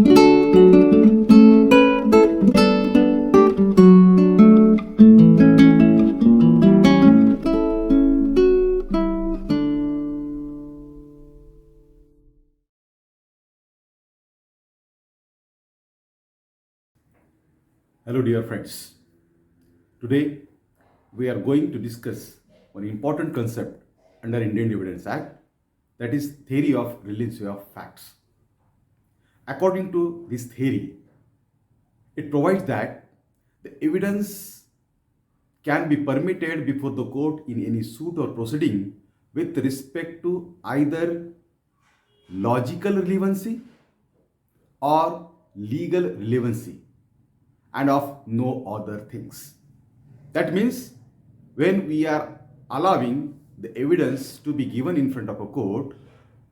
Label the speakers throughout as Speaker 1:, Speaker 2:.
Speaker 1: Hello, dear friends. Today we are going to discuss one important concept under Indian Evidence Act, that is theory of relevancy of facts. According to this theory, it provides that the evidence can be permitted before the court in any suit or proceeding with respect to either logical relevancy or legal relevancy and of no other things. That means when we are allowing the evidence to be given in front of a court,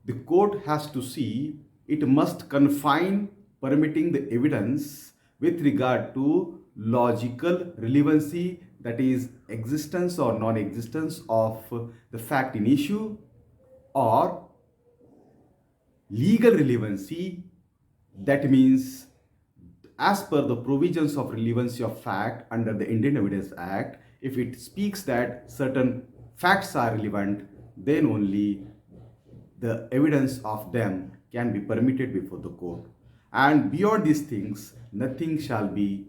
Speaker 1: the court has to see it must confine permitting the evidence with regard to logical relevancy, that is existence or non-existence of the fact in issue, or legal relevancy, that means as per the provisions of relevancy of fact under the Indian Evidence Act, if it speaks that certain facts are relevant, then only the evidence of them can be permitted before the court. And beyond these things, nothing shall be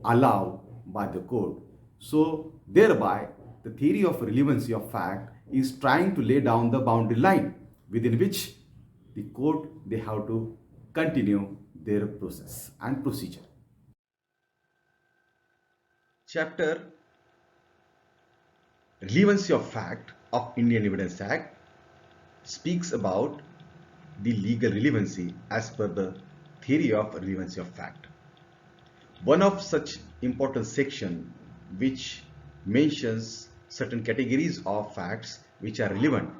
Speaker 1: allowed by the court. So, thereby, the theory of relevancy of fact is trying to lay down the boundary line within which the court they have to continue their process and procedure. Chapter Relevancy of Fact of Indian Evidence Act speaks about the legal relevancy as per the theory of relevancy of fact. One of such important section which mentions certain categories of facts which are relevant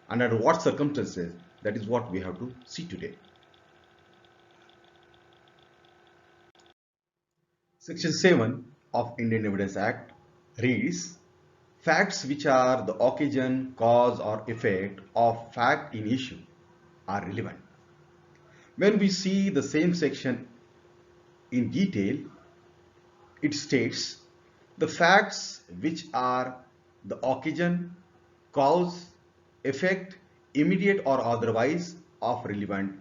Speaker 1: and under what circumstances, that is what we have to see today. Section 7 of Indian Evidence Act reads, facts which are the occasion, cause or effect of fact in issue are relevant. When we see the same section in detail, it states the facts which are the occasion, cause, effect, immediate or otherwise of relevant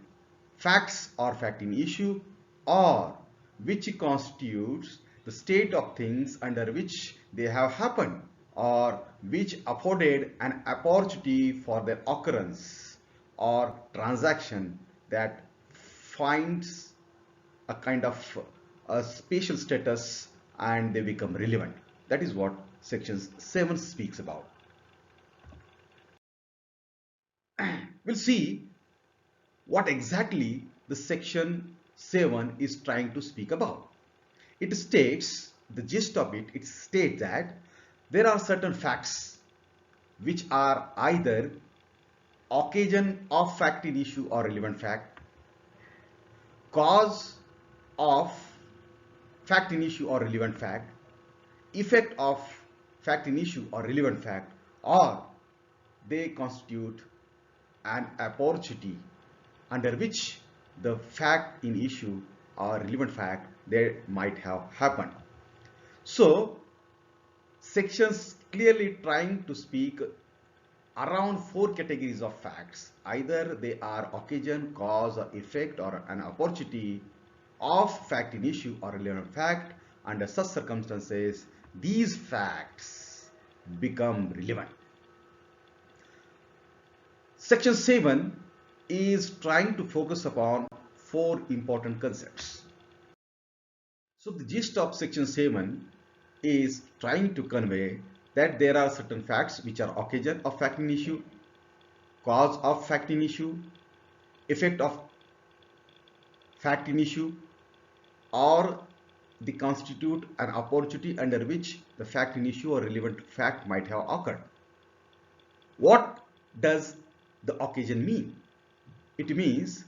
Speaker 1: facts or fact in issue, or which constitutes the state of things under which they have happened, or which afforded an opportunity for their occurrence or transaction that finds a kind of a spatial status and they become relevant. That is what section 7 speaks about. We'll see what exactly the section 7 is trying to speak about. It states, the gist of it, it states that there are certain facts which are either occasion of fact in issue or relevant fact, cause of fact in issue or relevant fact, effect of fact in issue or relevant fact, or they constitute an opportunity under which the fact in issue or relevant fact they might have happened. So sections clearly trying to speak around 4 categories of facts. Either they are occasion, cause or effect or an opportunity of fact in issue or relevant fact. Under such circumstances, these facts become relevant. Section 7 is trying to focus upon 4 important concepts. So the gist of section 7 is trying to convey that there are certain facts which are occasion of fact in issue, cause of fact in issue, effect of fact in issue, or they constitute an opportunity under which the fact in issue or relevant fact might have occurred. What does the occasion mean? It means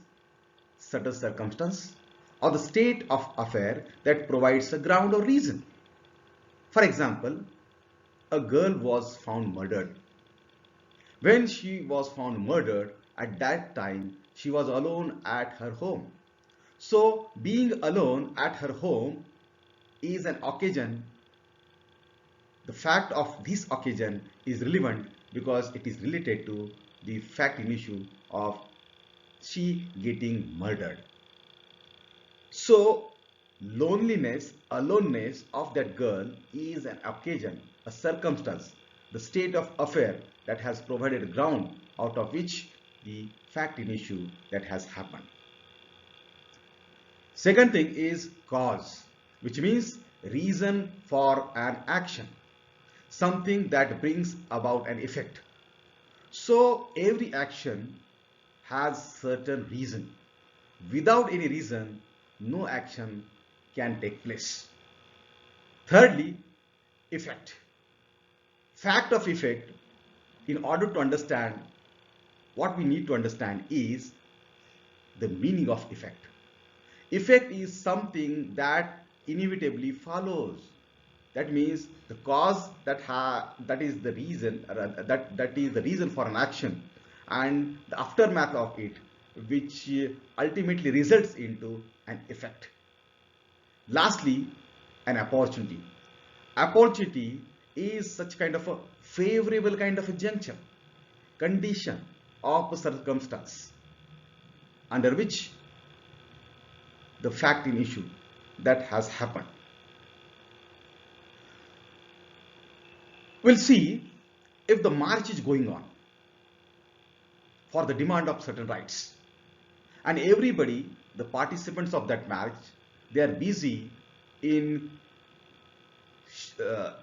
Speaker 1: certain circumstance or the state of affair that provides a ground or reason. For example, a girl was found murdered. When she was found murdered, at that time she was alone at her home.
Speaker 2: So being alone at her home is an occasion. The fact of this occasion is relevant because it is related to the fact in issue of she getting murdered. So loneliness, aloneness of that girl is an occasion, a circumstance, the state of affair that has provided ground out of which the fact in issue that has happened. Second thing is cause, which means reason for an action, something that brings about an effect. So every action has certain reason. Without any reason, no action can take place. Thirdly, effect. Fact of effect, in order to understand, what we need to understand is the meaning of effect. Effect is something that inevitably follows. That means the cause that is the reason that is the reason for an action, and the aftermath of it, which ultimately results into an effect. Lastly, an opportunity. Opportunity is such kind of a favorable kind of a juncture, condition of circumstance under which the fact in issue that has happened. We'll see if the march is going on for the demand of certain rights, and everybody, the participants of that march, they are busy in uh,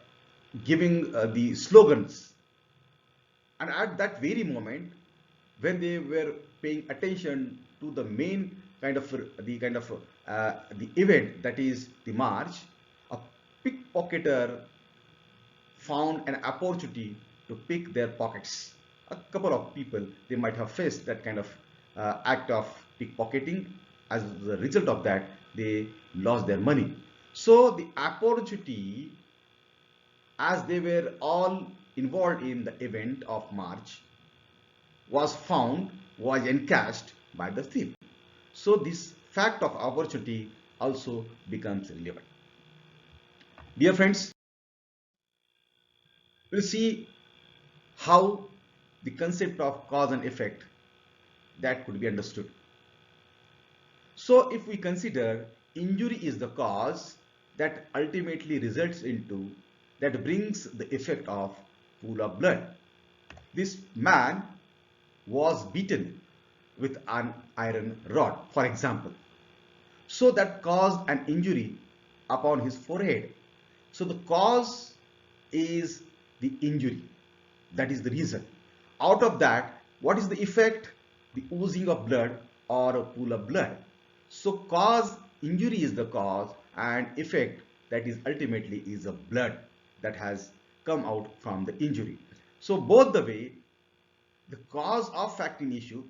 Speaker 2: giving the slogans, and at that very moment when they were paying attention to the main the event, that is the march, a pickpocketer found an opportunity to pick their pockets. A couple of people, they might have faced that kind of act of pickpocketing. As a result of that, they lost their money. So the opportunity, as they were all involved in the event of march, was encashed by the thief. So this fact of opportunity also becomes relevant. Dear friends, we'll see how the concept of cause and effect that could be understood. So if we consider injury is the cause that ultimately results into, that brings the effect of pool of blood. This man was beaten with an iron rod, for example. So that caused an injury upon his forehead. So the cause is the injury. That is the reason. Out of that, what is the effect? The oozing of blood or a pool of blood. So cause, injury is the cause, and effect, that is ultimately is a blood that has come out from the injury. So both the way, the cause of fact in issue,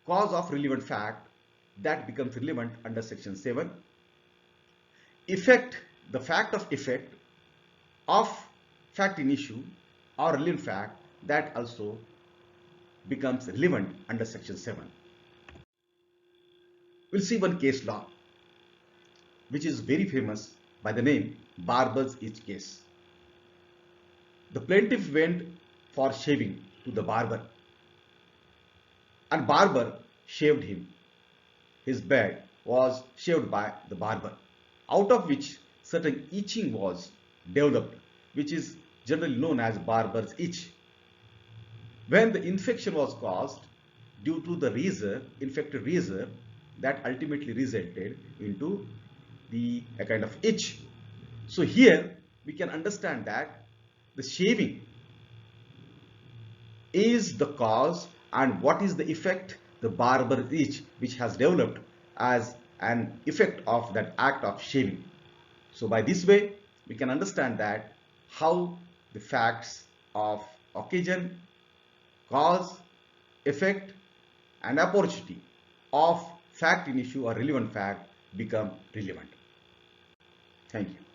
Speaker 2: cause of relevant fact, that becomes relevant under section 7. Effect, the fact of effect of fact in issue or relevant fact, that also becomes relevant under section 7. We'll see one case law which is very famous by the name Barber's Itch case. The plaintiff went for shaving to the barber, and barber shaved him. His beard was shaved by the barber, out of which certain itching was developed, which is generally known as barber's itch. When the infection was caused due to the razor, infected razor, that ultimately resulted into a kind of itch. So here we can understand that the shaving is the cause, and what is the effect? The barber itch, which has developed as an effect of that act of shaving. So by this way we can understand that how the facts of occasion, cause, effect, and opportunity of fact in issue or relevant fact become relevant. Thank you.